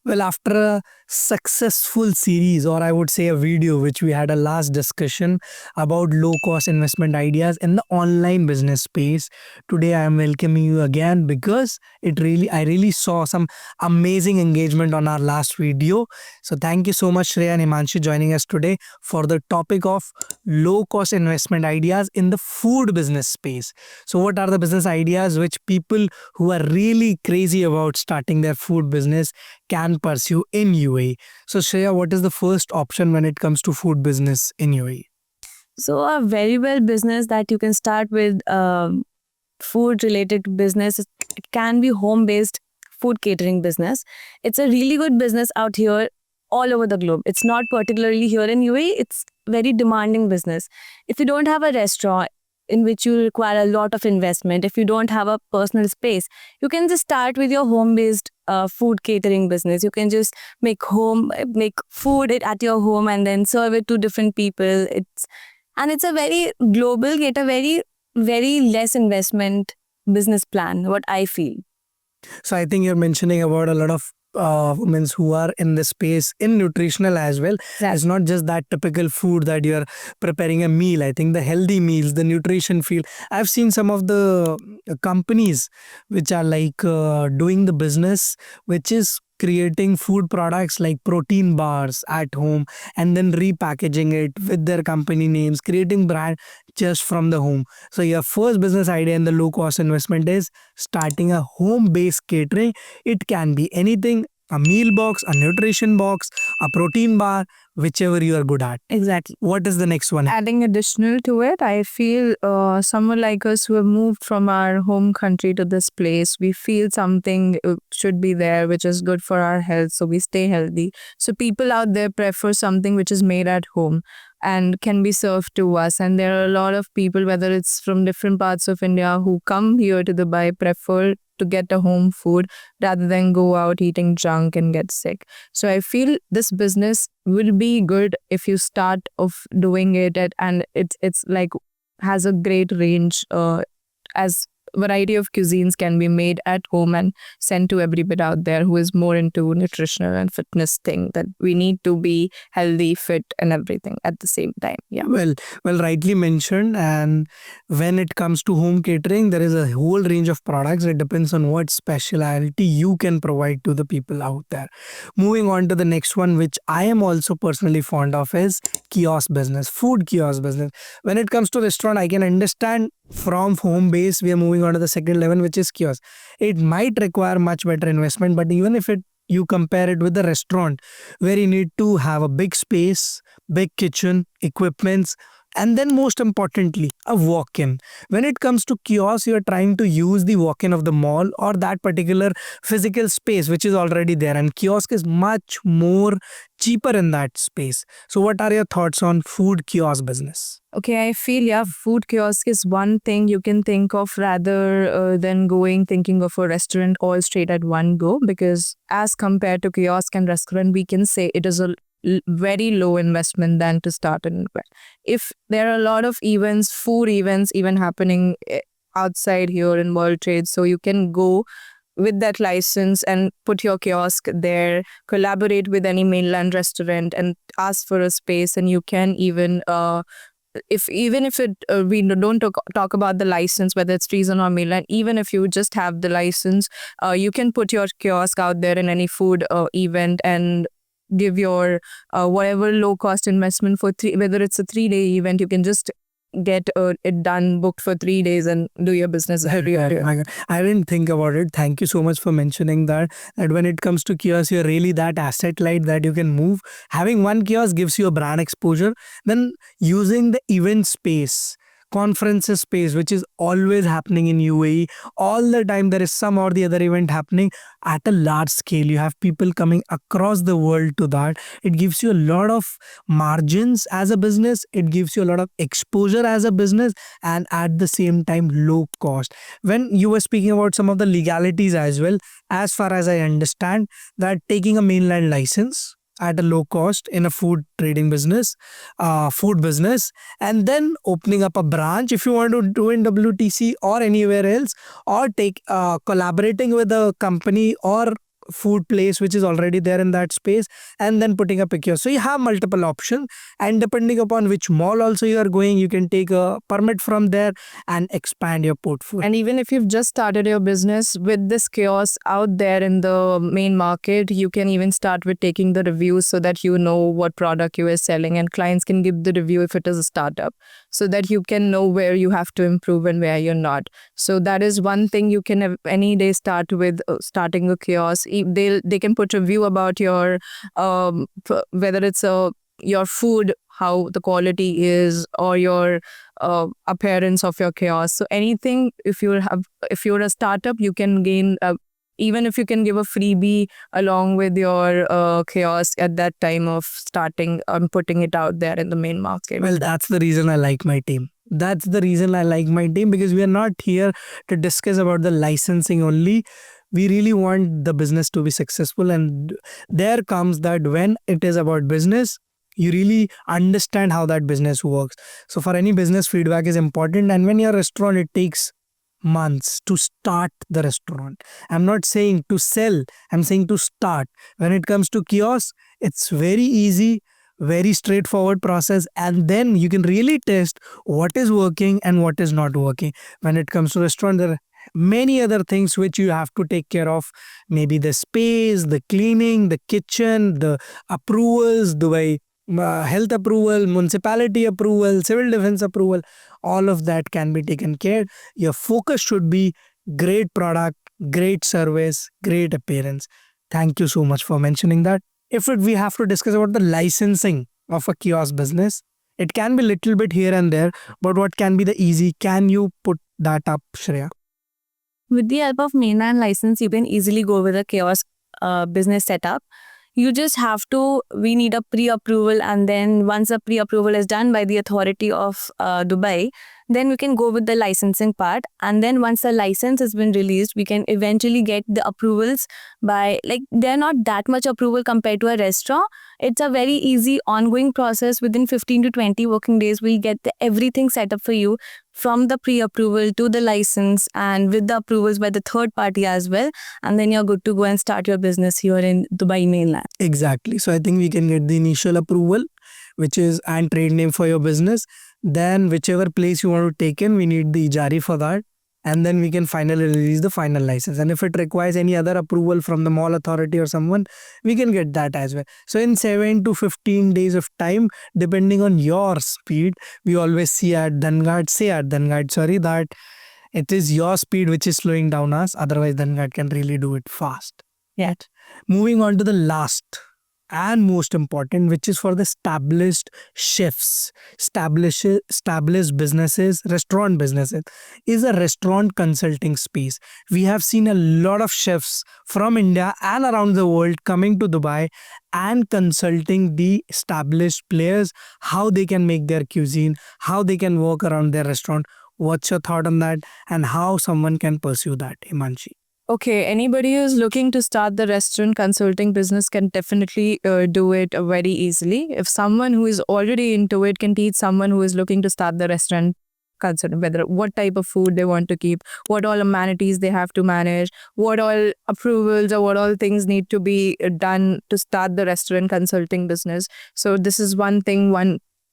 Well, after a successful series, or I would say a video, which we had a last discussion about low cost investment ideas in the online business space, today I am welcoming you again because I really saw some amazing engagement on our last video. So, thank you so much, Shreya and Himanshi, joining us today for the topic of low cost investment ideas in the food business space. So, what are the business ideas which people who are really crazy about starting their food business can pursue in UAE? So, Shreya, what is the first option when it comes to food business in UAE? So a very well business that you can start with food related business. It can be home based food catering business. It's a really good business out here all over the globe. It's not particularly here in UAE. It's very demanding business. If you don't have a restaurant in which you require a lot of investment, if you don't have a personal space, you can just start with your home based food catering business. You can just make food at your home and then serve it to different people. It's a very global, yet a very less investment business plan, what I feel. So, I think you're mentioning about a lot of women who are in the space in nutritional as well. It's not just that typical food that you're preparing a meal. I think the healthy meals, the nutrition field. I've seen some of the companies which are like doing the business, which is creating food products like protein bars at home and then repackaging it with their company names, creating brand just from the home. So your first business idea in the low cost investment is starting a home based catering. It can be anything, a meal box, a nutrition box, a protein bar, whichever you are good at. Exactly. What is the next one? Adding additional to it, I feel someone like us who have moved from our home country to this place, we feel something should be there which is good for our health, so we stay healthy. So people out there prefer something which is made at home and can be served to us. And there are a lot of people, whether it's from different parts of India, who come here to Dubai, prefer to get a home food rather than go out eating junk and get sick. So I feel this business will be good if you start of doing it and it's like has a great range as variety of cuisines can be made at home and sent to everybody out there who is more into nutritional and fitness thing, that we need to be healthy, fit and everything at the same time. Yeah. Well, rightly mentioned. And when it comes to home catering, there is a whole range of products. It depends on what speciality you can provide to the people out there. Moving on to the next one, which I am also personally fond of, is kiosk business, food kiosk business. When it comes to restaurant, I can understand from home base, we are moving on to the second level, which is kiosk. It might require much better investment, but even if you compare it with the restaurant, where you need to have a big space, big kitchen, equipments, and then most importantly, a walk-in. When it comes to kiosk, you are trying to use the walk-in of the mall or that particular physical space which is already there, and kiosk is much more cheaper in that space. So what are your thoughts on food kiosk business? Okay, I feel, yeah, food kiosk is one thing you can think of rather than thinking of a restaurant all straight at one go, because as compared to kiosk and restaurant, we can say it is a very low investment than to start an event. If there are a lot of events, food events even happening outside here in World Trade, so you can go with that license and put your kiosk there, collaborate with any mainland restaurant and ask for a space, and you can even if we don't talk about the license, whether it's reason or mainland, even if you just have the license, you can put your kiosk out there in any food event and give your whatever low cost investment for whether it's a 3-day event, you can just get it done, booked for 3 days and do your business every year. I didn't think about it. Thank you so much for mentioning that when it comes to kiosk, you're really that asset light that you can move. Having one kiosk gives you a brand exposure. Then using the event space, conferences space, which is always happening in UAE. All the time there is some or the other event happening at a large scale. You have people coming across the world to that. It gives you a lot of margins as a business. It gives you a lot of exposure as a business, and at the same time low cost. When you were speaking about some of the legalities as well, as far as I understand, that taking a mainland license at a low cost in a food trading business, food business, and then opening up a branch if you want to do in WTC or anywhere else, or take collaborating with a company or food place which is already there in that space, and then putting up a kiosk. So you have multiple options, and depending upon which mall also you are going, you can take a permit from there and expand your portfolio. And even if you've just started your business with this kiosk out there in the main market, you can even start with taking the reviews so that you know what product you are selling, and clients can give the review if it is a startup, so that you can know where you have to improve and where you're not. So that is one thing you can any day start with, starting a kiosk. They can put review about your whether it's your food, how the quality is, or your appearance of your kiosk. So anything, if you're a startup, you can gain even if you can give a freebie along with your kiosk at that time of starting putting it out there in the main market. Well, that's the reason I like my team. That's the reason I like my team, because we are not here to discuss about the licensing only. We really want the business to be successful, and there comes that when it is about business, you really understand how that business works. So for any business, feedback is important, and when you're a restaurant, it takes months to start the restaurant. I'm not saying to sell, I'm saying to start. When it comes to kiosk, it's very easy, very straightforward process, and then you can really test what is working and what is not working. When it comes to restaurant, there are many other things which you have to take care of, maybe the space, the cleaning, the kitchen, the approvals, the way health approval, municipality approval, civil defense approval, all of that can be taken care. Your focus should be great product, great service, great appearance. Thank you so much for mentioning that. If we have to discuss about the licensing of a kiosk business, it can be little bit here and there, but what can be the easy? Can you put that up, Shreya? With the help of mainland license, you can easily go with a kiosk business setup. You just have to, we need a pre-approval, and then once a pre-approval is done by the authority of Dubai, then we can go with the licensing part. And then once the license has been released, we can eventually get the approvals by, like, they're not that much approval compared to a restaurant. It's a very easy ongoing process. Within 15 to 20 working days, we'll get everything set up for you, from the pre-approval to the license, and with the approvals by the third party as well. And then you're good to go and start your business here in Dubai mainland. Exactly. So I think we can get the initial approval, which is and trade name for your business. Then whichever place you want to take in, we need the ijari for that. And then we can finally release the final license. And if it requires any other approval from the mall authority or someone, we can get that as well. So in 7 to 15 days of time, depending on your speed, we always say at Dhangat, that it is your speed which is slowing down us. Otherwise, Dhangat can really do it fast. Yeah. Moving on to the last and most important, which is for the established chefs, established businesses, restaurant businesses, is a restaurant consulting space. We have seen a lot of chefs from India and around the world coming to Dubai and consulting the established players, how they can make their cuisine, how they can work around their restaurant. What's your thought on that, and how someone can pursue that, Himanshi? Okay, anybody who's looking to start the restaurant consulting business can definitely do it very easily. If someone who is already into it can teach someone who is looking to start the restaurant consulting, whether what type of food they want to keep, what all amenities they have to manage, what all approvals or what all things need to be done to start the restaurant consulting business. So this is one thing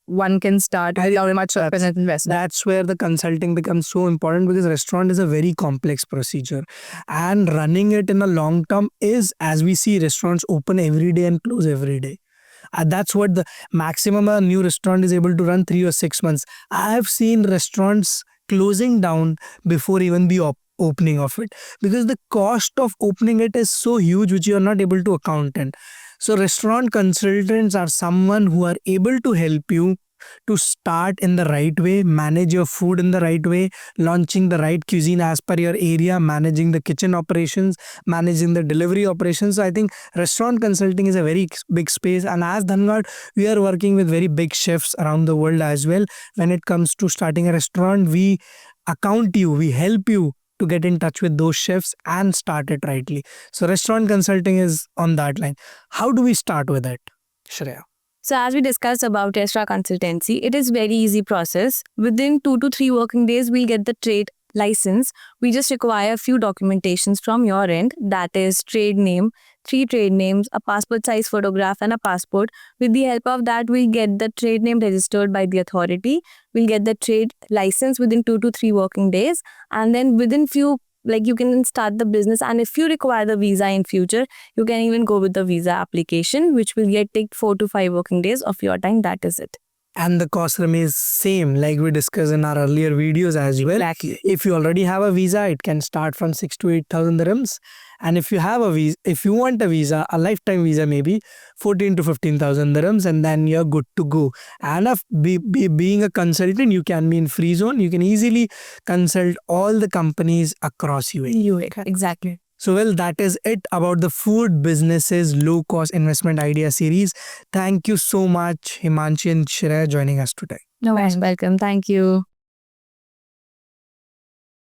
one can start without much of an investment. That's where the consulting becomes so important, because restaurant is a very complex procedure, and running it in a long term is, as we see restaurants open every day and close every day. That's what the maximum a new restaurant is able to run, 3 or 6 months. I have seen restaurants closing down before even the opening of it, because the cost of opening it is so huge, which you are not able to account in. So restaurant consultants are someone who are able to help you to start in the right way, manage your food in the right way, launching the right cuisine as per your area, managing the kitchen operations, managing the delivery operations. So I think restaurant consulting is a very big space, and as Dhangat, we are working with very big chefs around the world as well. When it comes to starting a restaurant, we account you, we help you to get in touch with those chefs and start it rightly. So restaurant consulting is on that line. How do we start with it, Shreya? So as we discussed about extra consultancy, it is very easy process. Within 2 to 3 working days, we'll get the license, we just require a few documentations from your end. That is trade name, 3 trade names, a passport size photograph, and a passport. With the help of that, we'll get the trade name registered by the authority. We'll get the trade license within 2 to 3 working days, and then within few, like, you can start the business. And if you require the visa in future, you can even go with the visa application, which will get take 4 to 5 working days of your time. That is it. And the cost remains same like we discussed in our earlier videos as well. Exactly. If you already have a visa, it can start from 6 to 8,000 dirhams. And if you have a visa, if you want a visa, a lifetime visa, maybe 14 to 15,000 dirhams, and then you're good to go. And being a consultant, you can be in free zone. You can easily consult all the companies across UAE. Exactly. So, well, that is it about the food businesses low cost investment idea series. Thank you so much, Himanshi and Shreya, joining us today. No, welcome. Thank you.